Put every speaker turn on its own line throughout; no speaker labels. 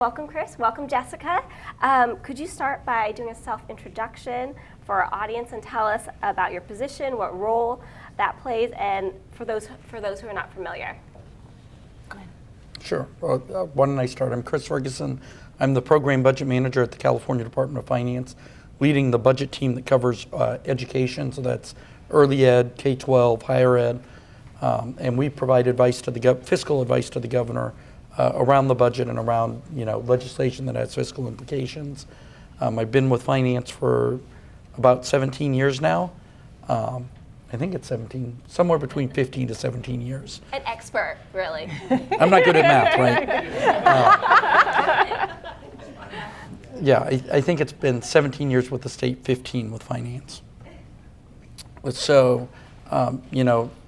Welcome, Chris. Welcome, Jessica. Could you start by doing a self-introduction for our audience and tell us about your position, what role that plays, and for those who are not familiar? Go ahead.
Sure. Why don't I start? I'm Chris Ferguson. I'm the Program Budget Manager at the California Department of Finance, leading the budget team that covers education, so that's early ed, K-12, higher ed, and we provide advice to the fiscal advice to the governor around the budget and around legislation that has fiscal implications. I've been with finance for about 17 years now. I think it's 17, somewhere between 15 to 17 years.
An expert, really.
I'm not good at math, right? I think it's been 17 years with the state, 15 with finance. So,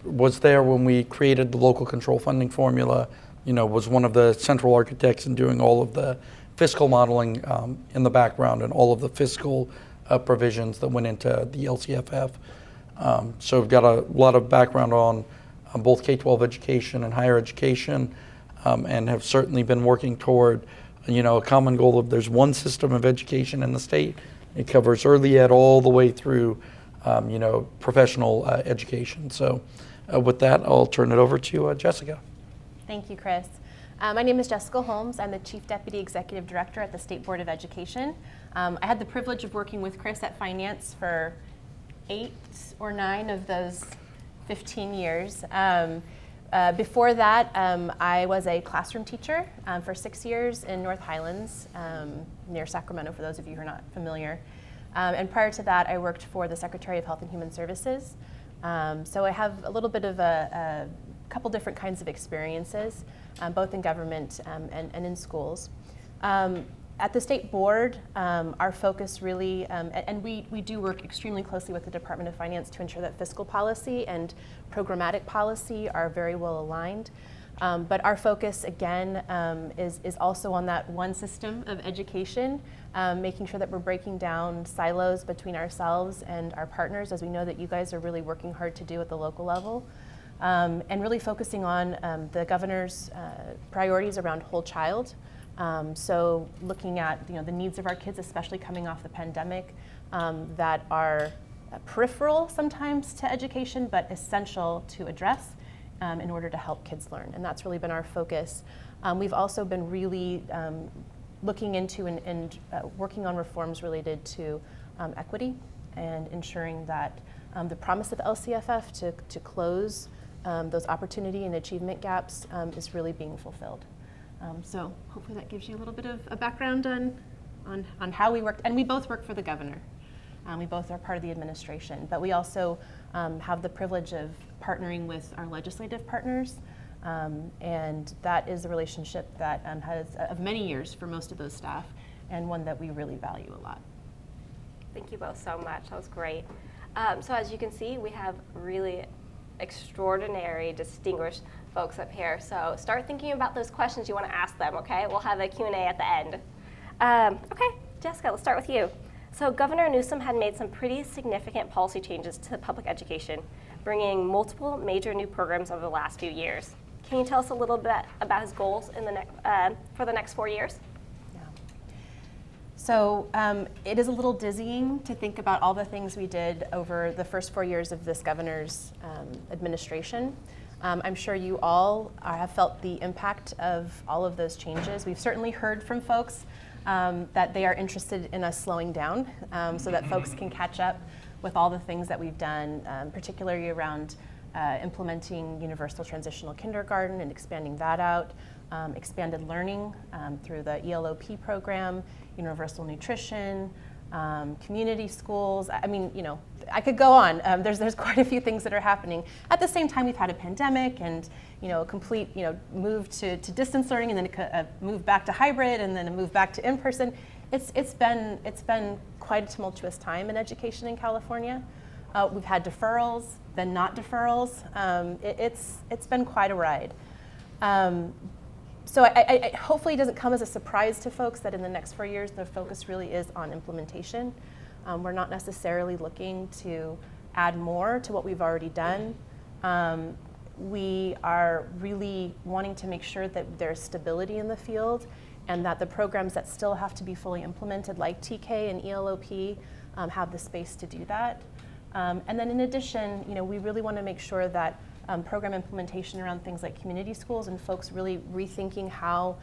was there when we created the local control funding formula, was one of the central architects in doing all of the fiscal modeling in the background and all of the fiscal provisions that went into the LCFF. So we've got a lot of background on both K-12 education and higher education, and have certainly been working toward, a common goal of there's one system of education in the state. It covers early ed all the way through, professional education. So with that, I'll turn it over to Jessica.
Thank you, Chris. My name is Jessica Holmes. I'm the Chief Deputy Executive Director at the State Board of Education. I had the privilege of working with Chris at Finance for 8 or 9 of those 15 years. Before that, I was a classroom teacher for 6 years in North Highlands, near Sacramento, for those of you who are not familiar. And prior to that, I worked for the Secretary of Health and Human Services. So I have a little bit of a couple different kinds of experiences, both in government and in schools. At the State Board, our focus really, and we do work extremely closely with the Department of Finance to ensure that fiscal policy and programmatic policy are very well aligned. But our focus, again, is also on that one system of education, making sure that we're breaking down silos between ourselves and our partners, as we know that you guys are really working hard to do at the local level. And really focusing on the governor's priorities around whole child. So looking at the needs of our kids, especially coming off the pandemic, that are peripheral sometimes to education, but essential to address in order to help kids learn. And that's really been our focus. We've also been really looking into and working on reforms related to equity and ensuring that the promise of LCFF to close those opportunity and achievement gaps is really being fulfilled. So hopefully that gives you a little bit of a background on how we worked. And we both work for the governor. We both are part of the administration, but we also have the privilege of partnering with our legislative partners. And that is a relationship that has of many years for most of those staff, and one that we really value a lot.
Thank you both so much. That was great. So as you can see, we have really extraordinary, distinguished folks up here. So start thinking about those questions you want to ask them, okay? We'll have a Q&A at the end. Okay, Jessica, let's start with you. So Governor Newsom had made some pretty significant policy changes to public education, bringing multiple major new programs over the last few years. Can you tell us a little bit about his goals in for the next 4 years?
So it is a little dizzying to think about all the things we did over the first 4 years of this governor's administration. I'm sure you all have felt the impact of all of those changes. We've certainly heard from folks that they are interested in us slowing down so that folks can catch up with all the things that we've done, particularly around implementing universal transitional kindergarten and expanding that out, expanded learning through the ELOP program, universal nutrition, community schools. I mean, I could go on. There's quite a few things that are happening. At the same time, we've had a pandemic and a complete move to distance learning, and then a move back to hybrid, and then a move back to in-person. It's been quite a tumultuous time in education in California. We've had deferrals, then not deferrals. It's been quite a ride. So I hopefully it doesn't come as a surprise to folks that in the next 4 years the focus really is on implementation. We're not necessarily looking to add more to what we've already done. We are really wanting to make sure that there's stability in the field and that the programs that still have to be fully implemented, like TK and ELOP, have the space to do that. And then in addition, we really want to make sure that program implementation around things like community schools and folks really rethinking how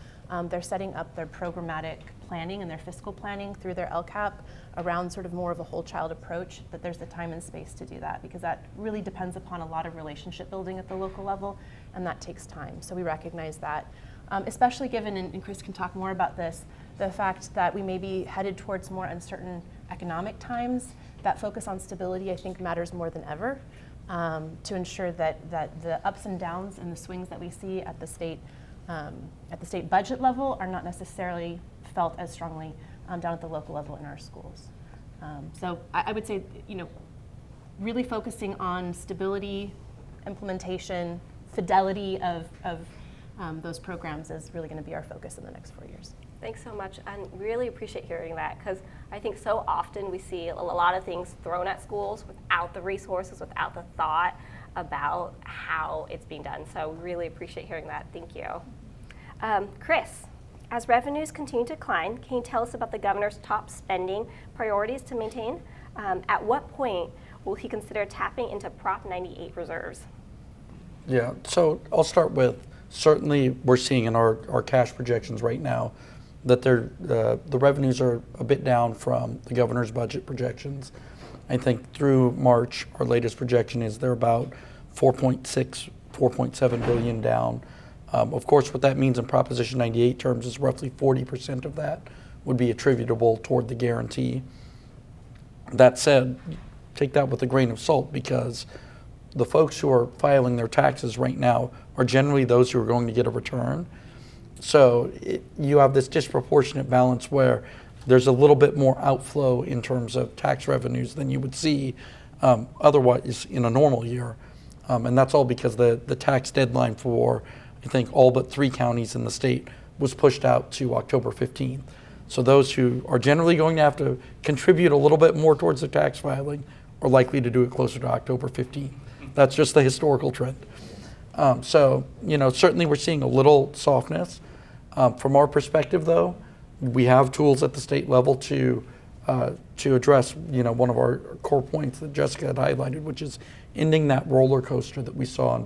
they're setting up their programmatic planning and their fiscal planning through their LCAP around sort of more of a whole child approach, that there's the time and space to do that, because that really depends upon a lot of relationship building at the local level, and that takes time. So we recognize that, especially given, and Chris can talk more about this, the fact that we may be headed towards more uncertain economic times. That focus on stability, I think, matters more than ever, to ensure that the ups and downs and the swings that we see at the state budget level are not necessarily felt as strongly down at the local level in our schools. So I would say, really focusing on stability, implementation, fidelity of those programs is really going to be our focus in the next 4 years.
Thanks so much, and really appreciate hearing that, because I think so often we see a lot of things thrown at schools without the resources, without the thought about how it's being done. So really appreciate hearing that. Thank you. Chris, as revenues continue to decline, can you tell us about the governor's top spending priorities to maintain? At what point will he consider tapping into Prop 98 reserves?
Yeah, so I'll start with, certainly we're seeing in our cash projections right now that the revenues are a bit down from the governor's budget projections. I think through March, our latest projection is they're about 4.7 billion down. Of course, what that means in Proposition 98 terms is roughly 40% of that would be attributable toward the guarantee. That said, take that with a grain of salt, because the folks who are filing their taxes right now are generally those who are going to get a return. So you have this disproportionate balance where there's a little bit more outflow in terms of tax revenues than you would see otherwise in a normal year. And that's all because the tax deadline for, I think, all but 3 counties in the state was pushed out to October 15th. So those who are generally going to have to contribute a little bit more towards their tax filing are likely to do it closer to October 15th. That's just the historical trend. So, certainly we're seeing a little softness. From our perspective, though, we have tools at the state level to address, one of our core points that Jessica had highlighted, which is ending that roller coaster that we saw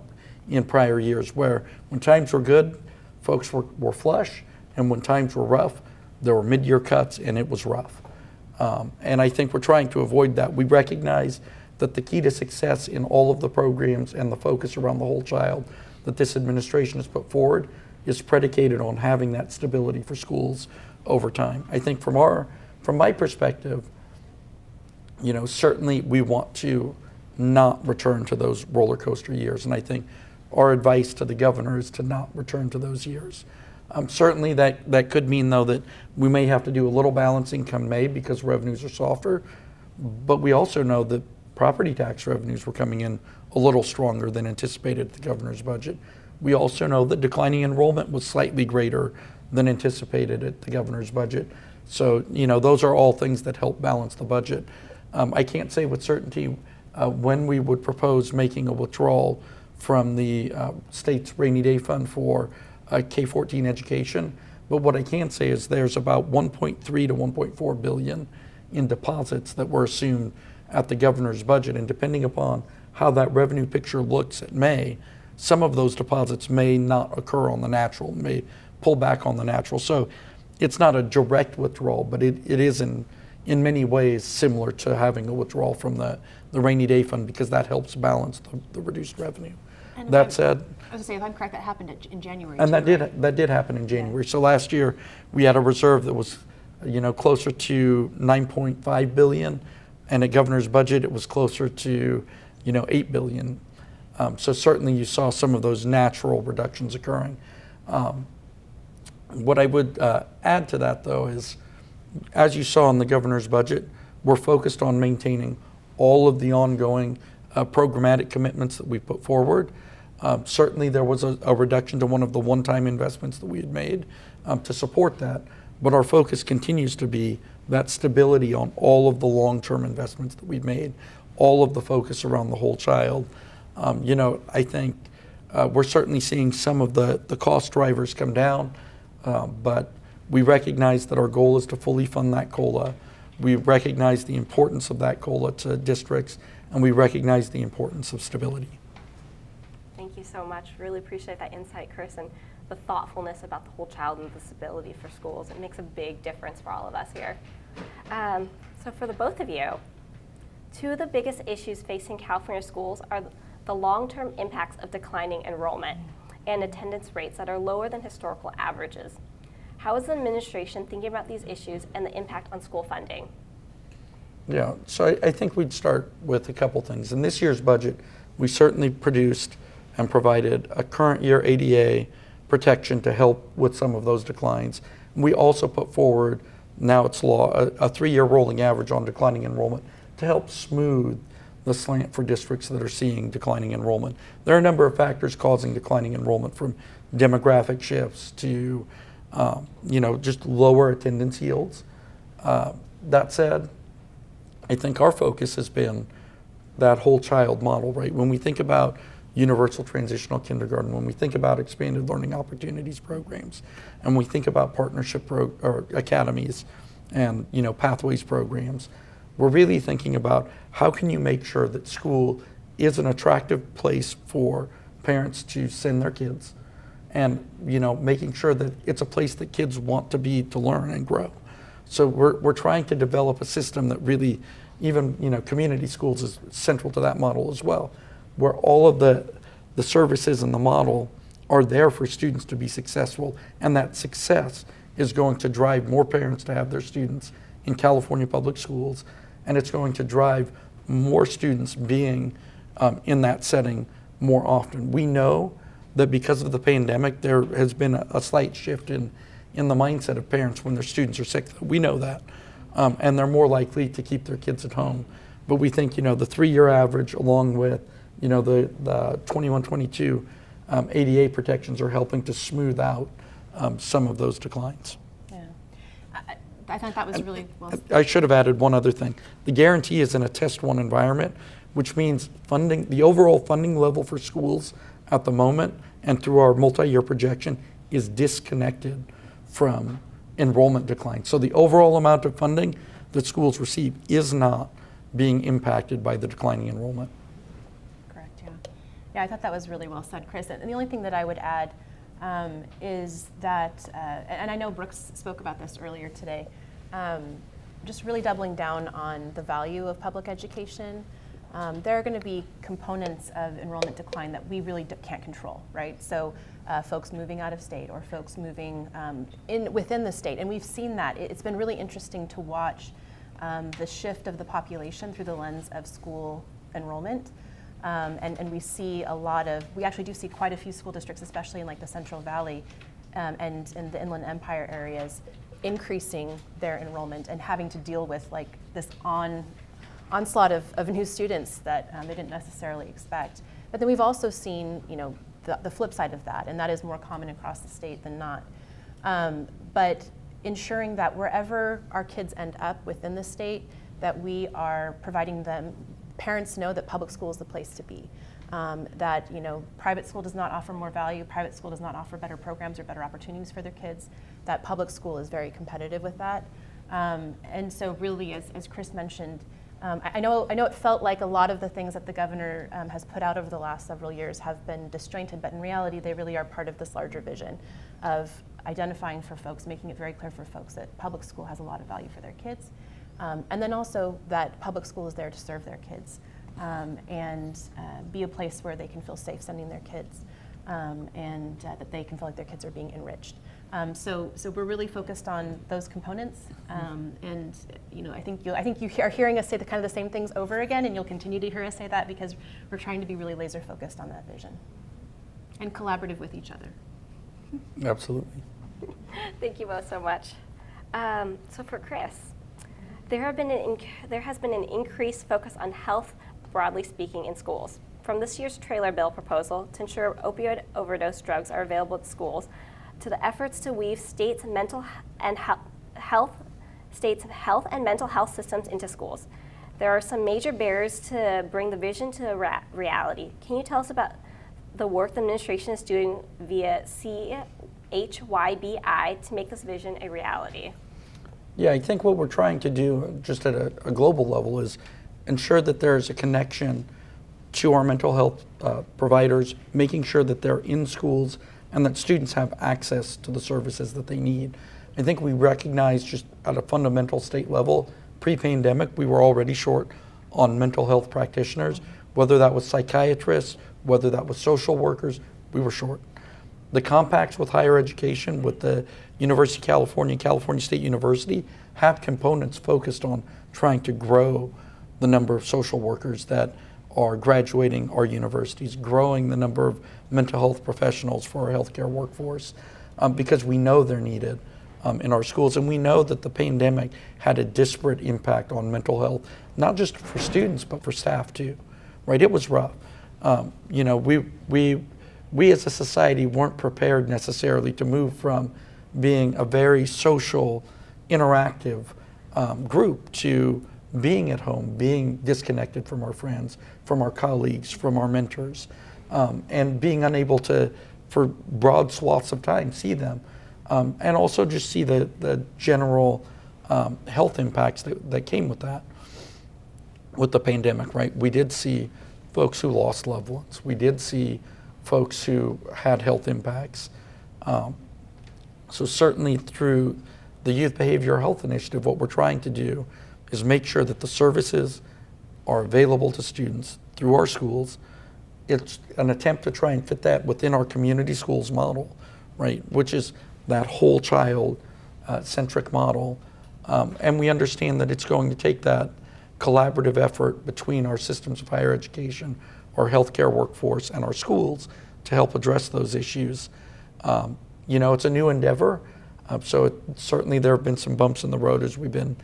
in prior years, where when times were good, folks were flush, and when times were rough, there were mid-year cuts, and it was rough. And I think we're trying to avoid that. We recognize that the key to success in all of the programs and the focus around the whole child that this administration has put forward is predicated on having that stability for schools over time. I think from my perspective, certainly we want to not return to those roller coaster years, and I think our advice to the governor is to not return to those years. Certainly that could mean, though, that we may have to do a little balancing come May because revenues are softer, but we also know that property tax revenues were coming in a little stronger than anticipated at the governor's budget. We also know that declining enrollment was slightly greater than anticipated at the governor's budget. So, those are all things that help balance the budget. I can't say with certainty when we would propose making a withdrawal from the state's rainy day fund for K-14 education, but what I can say is there's about 1.3 to 1.4 billion in deposits that were assumed at the governor's budget, and depending upon how that revenue picture looks at May, some of those deposits may not occur on the natural, may pull back on the natural. So it's not a direct withdrawal, but it is in many ways similar to having a withdrawal from the rainy day fund, because that helps balance the reduced revenue.
And
that said,
I was going to say, if I'm correct, that happened in January.
And
too,
that did happen in January. Yeah. So last year we had a reserve that was, closer to 9.5 billion, and at governor's budget it was closer to, 8 billion. So certainly you saw some of those natural reductions occurring. What I would add to that, though, is, as you saw in the governor's budget, we're focused on maintaining all of the ongoing programmatic commitments that we put forward. Certainly there was a reduction to one of the one-time investments that we had made to support that, but our focus continues to be that stability on all of the long-term investments that we've made, all of the focus around the whole child. I think we're certainly seeing some of the cost drivers come down, but We recognize that our goal is to fully fund that COLA. We recognize the importance of that COLA to districts, and we recognize the importance of stability.
Thank you so much. Really appreciate that insight, Chris, and the thoughtfulness about the whole child with disability for schools. It makes a big difference for all of us here. So for the both of you, two of the biggest issues facing California schools are the long-term impacts of declining enrollment and attendance rates that are lower than historical averages. How is the administration thinking about these issues and the impact on school funding?
Yeah, so I think we'd start with a couple things. In this year's budget, we certainly produced and provided a current year ADA protection to help with some of those declines. We also put forward, now it's law, a 3-year rolling average on declining enrollment to help smooth the slant for districts that are seeing declining enrollment. There are a number of factors causing declining enrollment, from demographic shifts to just lower attendance yields. That said, I think our focus has been that whole child model, right? When we think about universal transitional kindergarten, when we think about expanded learning opportunities programs, and we think about partnership or academies and pathways programs, we're really thinking about how can you make sure that school is an attractive place for parents to send their kids, and making sure that it's a place that kids want to be to learn and grow. So we're trying to develop a system that really, even community schools is central to that model as well, where all of the services in the model are there for students to be successful, and that success is going to drive more parents to have their students in California public schools, and it's going to drive more students being in that setting more often. We know that because of the pandemic, there has been a slight shift in the mindset of parents when their students are sick. We know that. And they're more likely to keep their kids at home. But we think, the 3-year average, along with, the 21-22 ADA protections, are helping to smooth out some of those declines.
Yeah. I thought that was really well said.
I should have added one other thing. The guarantee is in a test one environment, which means funding, the overall funding level for schools at the moment and through our multi-year projection is disconnected from enrollment decline. So the overall amount of funding that schools receive is not being impacted by the declining enrollment.
Correct, yeah. Yeah, I thought that was really well said, Chris. And the only thing that I would add is that, and I know Brooks spoke about this earlier today, just really doubling down on the value of public education. There are going to be components of enrollment decline that we really can't control, right? So folks moving out of state or folks moving within the state, and we've seen that. It's been really interesting to watch the shift of the population through the lens of school enrollment. And we see we actually do see quite a few school districts, especially in like the Central Valley and in the Inland Empire areas, increasing their enrollment and having to deal with like this onslaught of new students that they didn't necessarily expect. But then we've also seen, the flip side of that, and that is more common across the state than not. But ensuring that wherever our kids end up within the state, that we are providing them, parents know that public school is the place to be. That private school does not offer more value, private school does not offer better programs or better opportunities for their kids, that public school is very competitive with that. And so really, as Chris mentioned, I know it felt like a lot of the things that the governor has put out over the last several years have been disjointed, but in reality, they really are part of this larger vision of identifying for folks, making it very clear for folks that public school has a lot of value for their kids. And then also that public school is there to serve their kids and be a place where they can feel safe sending their kids and that they can feel like their kids are being enriched. So we're really focused on those components, and I think you are hearing us say the kind of the same things over again, and you'll continue to hear us say that because we're trying to be really laser focused on that vision and collaborative with each other.
Absolutely.
Thank you both so much. So for Chris, there has been an increased focus on health, broadly speaking, in schools. From this year's trailer bill proposal to ensure opioid overdose drugs are available at schools, to the efforts to weave states' mental and health and mental health systems into schools. There are some major barriers to bring the vision to reality. Can you tell us about the work the administration is doing via HYBI to make this vision a reality?
Yeah, I think what we're trying to do just at a global level is ensure that there's a connection to our mental health providers, making sure that they're in schools and that students have access to the services that they need. I think we recognize just at a fundamental state level, pre-pandemic, we were already short on mental health practitioners, whether that was psychiatrists, whether that was social workers, we were short. The compacts with higher education, with the University of California, California State University, had components focused on trying to grow the number of social workers that are graduating our universities, growing the number of mental health professionals for our healthcare workforce, because we know they're needed in our schools, and we know that the pandemic had a disparate impact on mental health, not just for students, but for staff too, right? It was rough. You know, we as a society weren't prepared necessarily to move from being a very social, interactive group to being at home, being disconnected from our friends, from our colleagues, from our mentors, and being unable to, for broad swaths of time, see them. And also just see the general health impacts that came with that, with the pandemic, right? We did see folks who lost loved ones. We did see folks who had health impacts. So certainly through the Youth Behavioral Health Initiative, what we're trying to do is make sure that the services are available to students through our schools. It's an attempt to try and fit that within our community schools model, right? Which is that whole child centric model. And we understand that it's going to take that collaborative effort between our systems of higher education, our healthcare workforce, and our schools to help address those issues. You know, it's a new endeavor, so certainly there have been some bumps in the road as we've been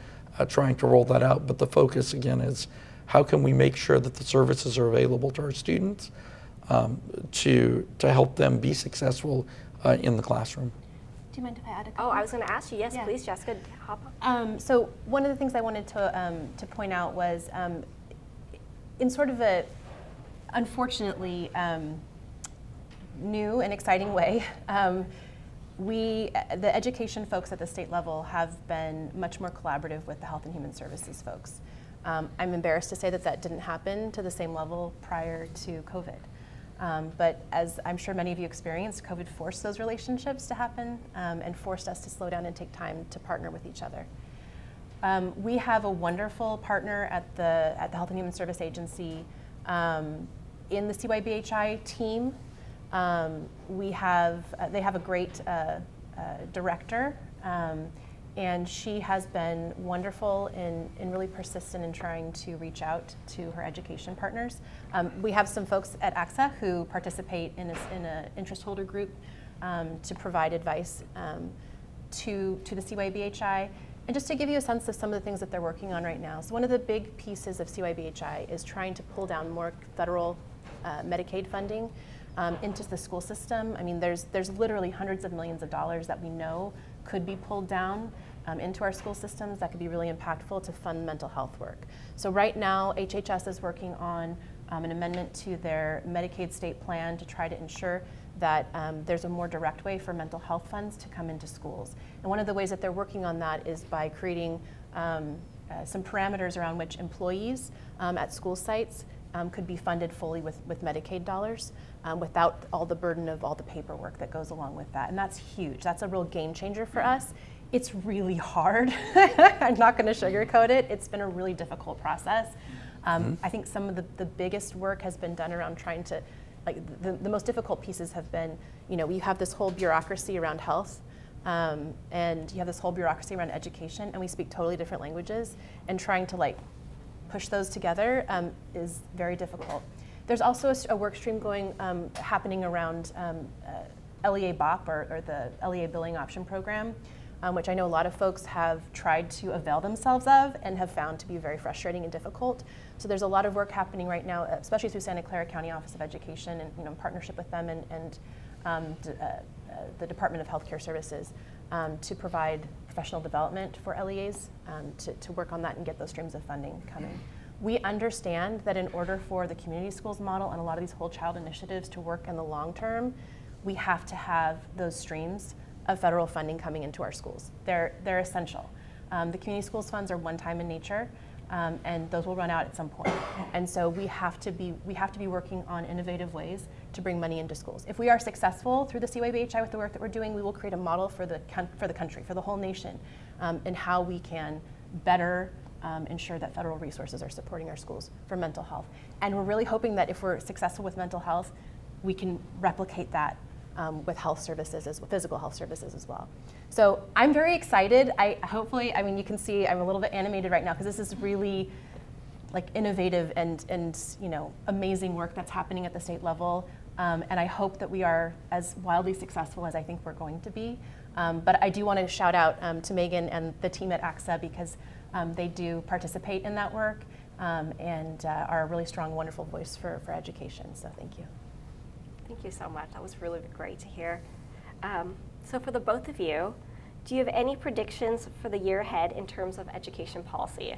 trying to roll that out, but the focus again is how can we make sure that the services are available to our students to help them be successful in the classroom.
Do you mind if I add a couple?
Oh, I was going to ask you. Yes,
Yeah.
please, Jessica, hop on.
So one of the things I wanted to point out was in sort of a, unfortunately, new and exciting way, the education folks at the state level have been much more collaborative with the Health and Human Services folks. I'm embarrassed to say that didn't happen to the same level prior to COVID. But as I'm sure many of you experienced, COVID forced those relationships to happen and forced us to slow down and take time to partner with each other. We have a wonderful partner at the Health and Human Service Agency in the CYBHI team. They have a great director, and she has been wonderful and really persistent in trying to reach out to her education partners. We have some folks at ACSA who participate in an interest holder group to provide advice to the CYBHI. And just to give you a sense of some of the things that they're working on right now. So one of the big pieces of CYBHI is trying to pull down more federal Medicaid funding into the school system. I mean, there's literally hundreds of millions of dollars that we know could be pulled down into our school systems that could be really impactful to fund mental health work. So right now, HHS is working on an amendment to their Medicaid state plan to try to ensure that there's a more direct way for mental health funds to come into schools. And one of the ways that they're working on that is by creating some parameters around which employees at school sites could be funded fully with Medicaid dollars without all the burden of all the paperwork that goes along with that. And that's huge. That's a real game changer for us. It's really hard. I'm not going to sugarcoat it. It's been a really difficult process. I think some of the biggest work has been done around trying to, like the most difficult pieces have been, you know, you have this whole bureaucracy around health, and you have this whole bureaucracy around education, and we speak totally different languages, and trying to like push those together is very difficult. There's also a work stream happening around LEA BOP or the LEA Billing Option Program, which I know a lot of folks have tried to avail themselves of and have found to be very frustrating and difficult. So there's a lot of work happening right now, especially through Santa Clara County Office of Education and in partnership with them and the Department of Healthcare Services to provide professional development for LEAs to work on that and get those streams of funding coming. We understand that in order for the community schools model and a lot of these whole child initiatives to work in the long term, we have to have those streams of federal funding coming into our schools. They're essential. The community schools funds are one-time in nature, and those will run out at some point. And so we have to be working on innovative ways to bring money into schools. If we are successful through the CYBHI with the work that we're doing, we will create a model for the country, for the whole nation, and how we can better ensure that federal resources are supporting our schools for mental health. And we're really hoping that if we're successful with mental health, we can replicate that with health services, physical health services as well. So I'm very excited. Hopefully, you can see I'm a little bit animated right now because this is really like innovative and amazing work that's happening at the state level. And I hope that we are as wildly successful as I think we're going to be. But I do want to shout out to Megan and the team at ACSA because they do participate in that work and are a really strong, wonderful voice for education. So thank you.
Thank you so much. That was really great to hear. So for the both of you, do you have any predictions for the year ahead in terms of education policy?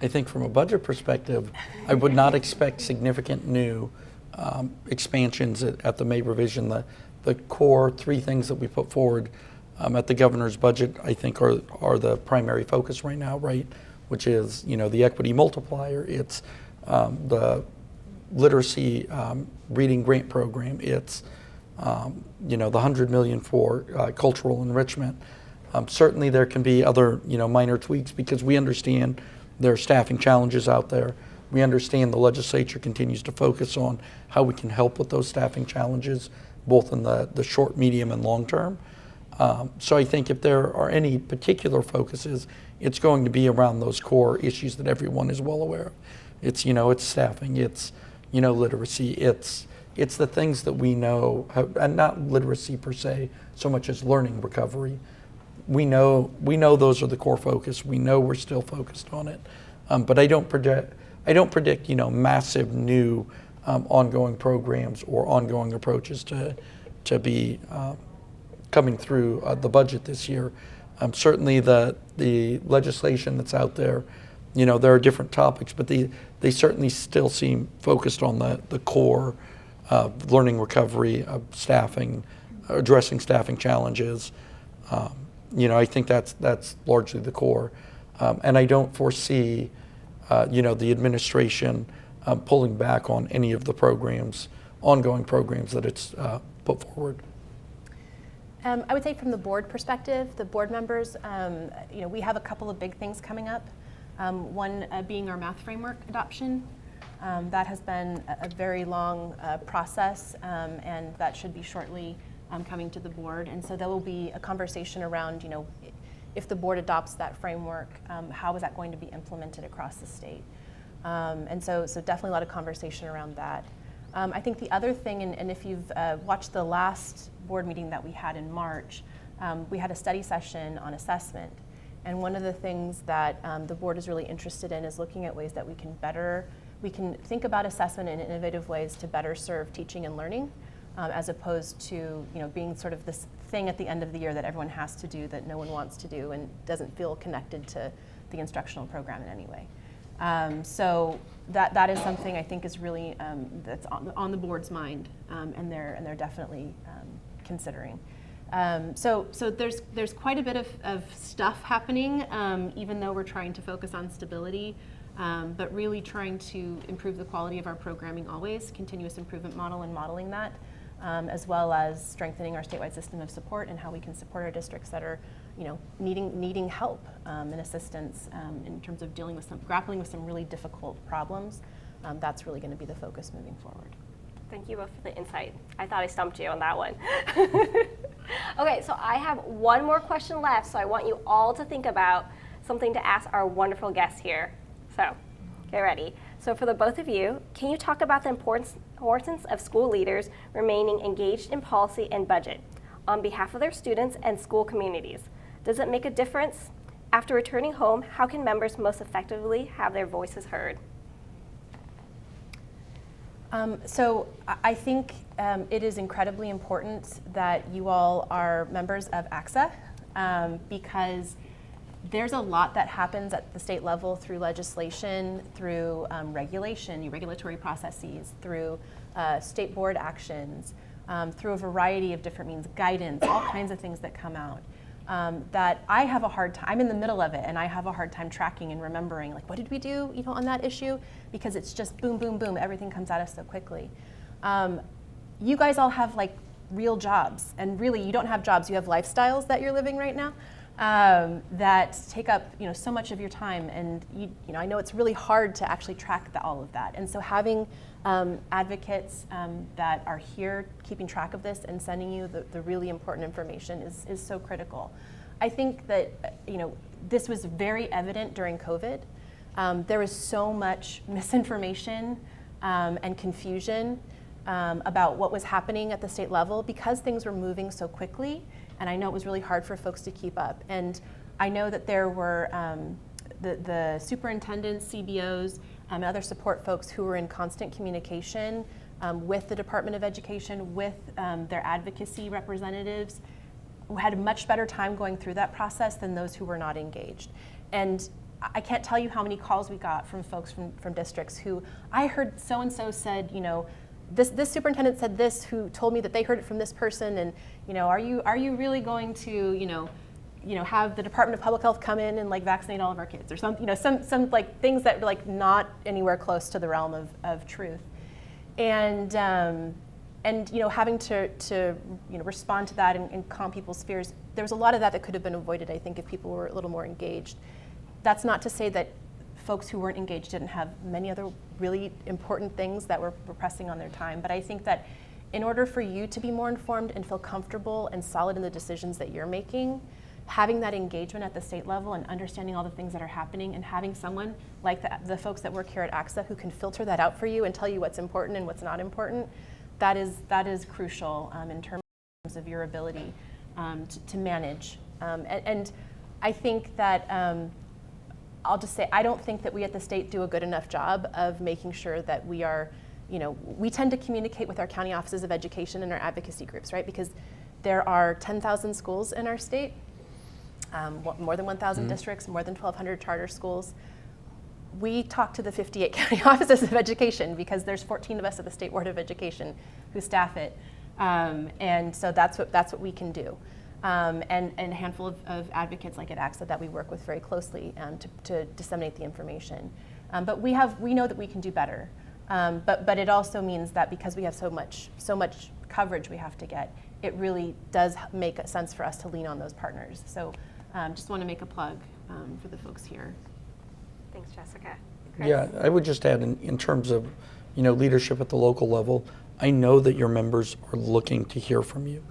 I think from a budget perspective, I would not expect significant new expansions at the May revision. The core three things that we put forward at the governor's budget, I think, are the primary focus right now, right? Which is, the equity multiplier. It's the literacy reading grant program. It's the $100 million for cultural enrichment. Certainly, there can be other minor tweaks because we understand there are staffing challenges out there. We understand the legislature continues to focus on how we can help with those staffing challenges, both in the short, medium, and long term. So I think if there are any particular focuses, it's going to be around those core issues that everyone is well aware of. It's it's staffing, it's literacy, it's the things that we know, and not literacy per se, so much as learning recovery. We know those are the core focus. We know we're still focused on it, but I don't predict massive new ongoing programs or ongoing approaches to be coming through the budget this year. Certainly the legislation that's out there, there are different topics, but they certainly still seem focused on the core of learning recovery, of staffing, addressing staffing challenges. I think that's largely the core. And I don't foresee, the administration pulling back on any of the ongoing programs that it's put forward.
I would say from the board perspective, the board members, we have a couple of big things coming up. One being our math framework adoption. That has been a very long process, and that should be shortly coming to the board. And so there will be a conversation around, if the board adopts that framework, how is that going to be implemented across the state? And so definitely a lot of conversation around that. I think the other thing, and if you've watched the last board meeting that we had in March, we had a study session on assessment. And one of the things that the board is really interested in is looking at ways that we can think about assessment in innovative ways to better serve teaching and learning, as opposed to being sort of this thing at the end of the year that everyone has to do that no one wants to do and doesn't feel connected to the instructional program in any way. So that is something I think is really that's on the board's mind, and they're definitely considering. So there's quite a bit of stuff happening, even though we're trying to focus on stability, but really trying to improve the quality of our programming always, continuous improvement model and modeling that, as well as strengthening our statewide system of support and how we can support our districts that are needing help and assistance in terms of grappling with some really difficult problems. That's really going to be the focus moving forward.
Thank you both for the insight. I thought I stumped you on that one. Okay, so I have one more question left, so I want you all to think about something to ask our wonderful guests here. So, get ready. So for the both of you, can you talk about the importance of school leaders remaining engaged in policy and budget on behalf of their students and school communities? Does it make a difference? After returning home, how can members most effectively have their voices heard?
So I think it is incredibly important that you all are members of ACSA, because there's a lot that happens at the state level through legislation, through regulatory processes, through state board actions, through a variety of different means, guidance, all kinds of things that come out. That I have a hard time, I'm in the middle of it, and I have a hard time tracking and remembering, like, what did we do, on that issue? Because it's just boom, boom, boom, everything comes at us so quickly. You guys all have like real jobs, and really you don't have jobs, you have lifestyles that you're living right now that take up so much of your time, and I know it's really hard to actually track all of that. And so having advocates that are here keeping track of this and sending you the really important information is so critical. I think that this was very evident during COVID. There was so much misinformation and confusion about what was happening at the state level because things were moving so quickly, and I know it was really hard for folks to keep up. And I know that there were the superintendents, CBOs, and other support folks who were in constant communication with the Department of Education, with their advocacy representatives, who had a much better time going through that process than those who were not engaged. And I can't tell you how many calls we got from folks from districts who, I heard so-and-so said, this superintendent said this, who told me that they heard it from this person, and are you really going to have the Department of Public Health come in and like vaccinate all of our kids, or some like things that were like not anywhere close to the realm of truth, and having to respond to that and calm people's fears. There was a lot of that could have been avoided, I think, if people were a little more engaged. That's not to say that folks who weren't engaged didn't have many other really important things that were pressing on their time. But I think that in order for you to be more informed and feel comfortable and solid in the decisions that you're making, having that engagement at the state level and understanding all the things that are happening, and having someone like the folks that work here at ACSA who can filter that out for you and tell you what's important and what's not important, that is crucial in terms of your ability to manage. And I think that I'll just say, I don't think that we at the state do a good enough job of making sure that we are, we tend to communicate with our county offices of education and our advocacy groups, right? Because there are 10,000 schools in our state, more than 1,000 districts, more than 1,200 charter schools. We talk to the 58 county offices of education because there's 14 of us at the State Board of Education who staff it. And so that's what we can do. And a handful of advocates like at ACSA that we work with very closely to disseminate the information. But we know that we can do better. But it also means that because we have so much coverage we have to get, it really does make sense for us to lean on those partners. So just want to make a plug for the folks here.
Thanks, Jessica. Chris?
Yeah, I would just add in terms of leadership at the local level, I know that your members are looking to hear from you.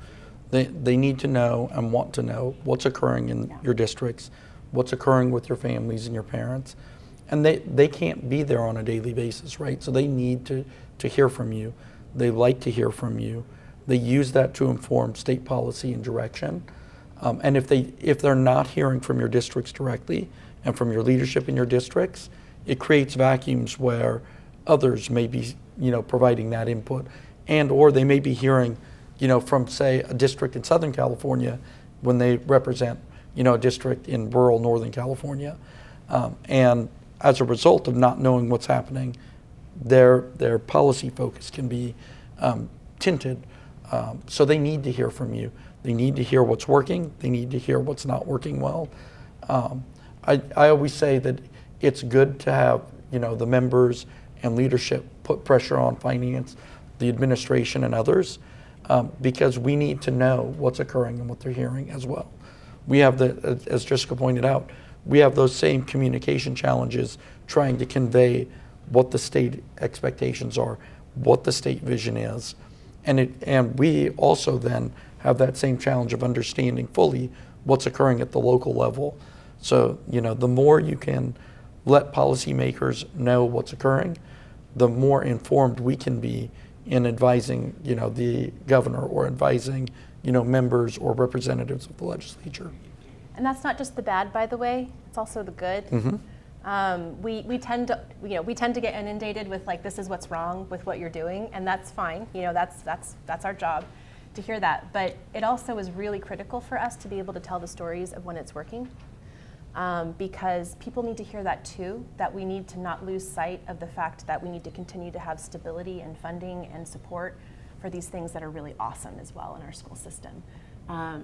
They need to know and want to know what's occurring in your districts, what's occurring with your families and your parents. And they can't be there on a daily basis, right? So they need to hear from you. They like to hear from you. They use that to inform state policy and direction. And if they're not hearing from your districts directly and from your leadership in your districts, it creates vacuums where others may be providing that input, and or they may be hearing from, say, a district in Southern California when they represent, a district in rural Northern California. And as a result of not knowing what's happening, their policy focus can be tinted. So they need to hear from you. They need to hear what's working. They need to hear what's not working well. I always say that it's good to have, the members and leadership put pressure on finance, the administration, and others. Because we need to know what's occurring and what they're hearing as well. We have as Jessica pointed out, we have those same communication challenges trying to convey what the state expectations are, what the state vision is, and we also then have that same challenge of understanding fully what's occurring at the local level. So, the more you can let policymakers know what's occurring, the more informed we can be in advising, the governor or advising, members or representatives of the legislature.
And that's not just the bad, by the way. It's also the good. Mm-hmm. We tend to get inundated with like, this is what's wrong with what you're doing, and that's fine. That's our job to hear that. But it also is really critical for us to be able to tell the stories of when it's working. because people need to hear that too, that we need to not lose sight of the fact that we need to continue to have stability and funding and support for these things that are really awesome as well in our school system.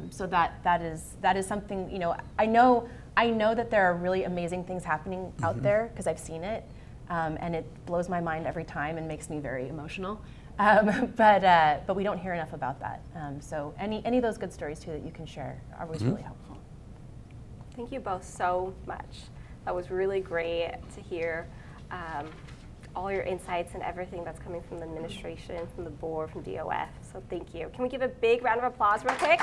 So that is something, you know, I know that there are really amazing things happening out there because I've seen it, and it blows my mind every time and makes me very emotional. But we don't hear enough about that. So any of those good stories too that you can share are always really helpful.
Thank you both so much. That was really great to hear all your insights and everything that's coming from the administration, from the board, from DOF. So thank you. Can we give a big round of applause real quick?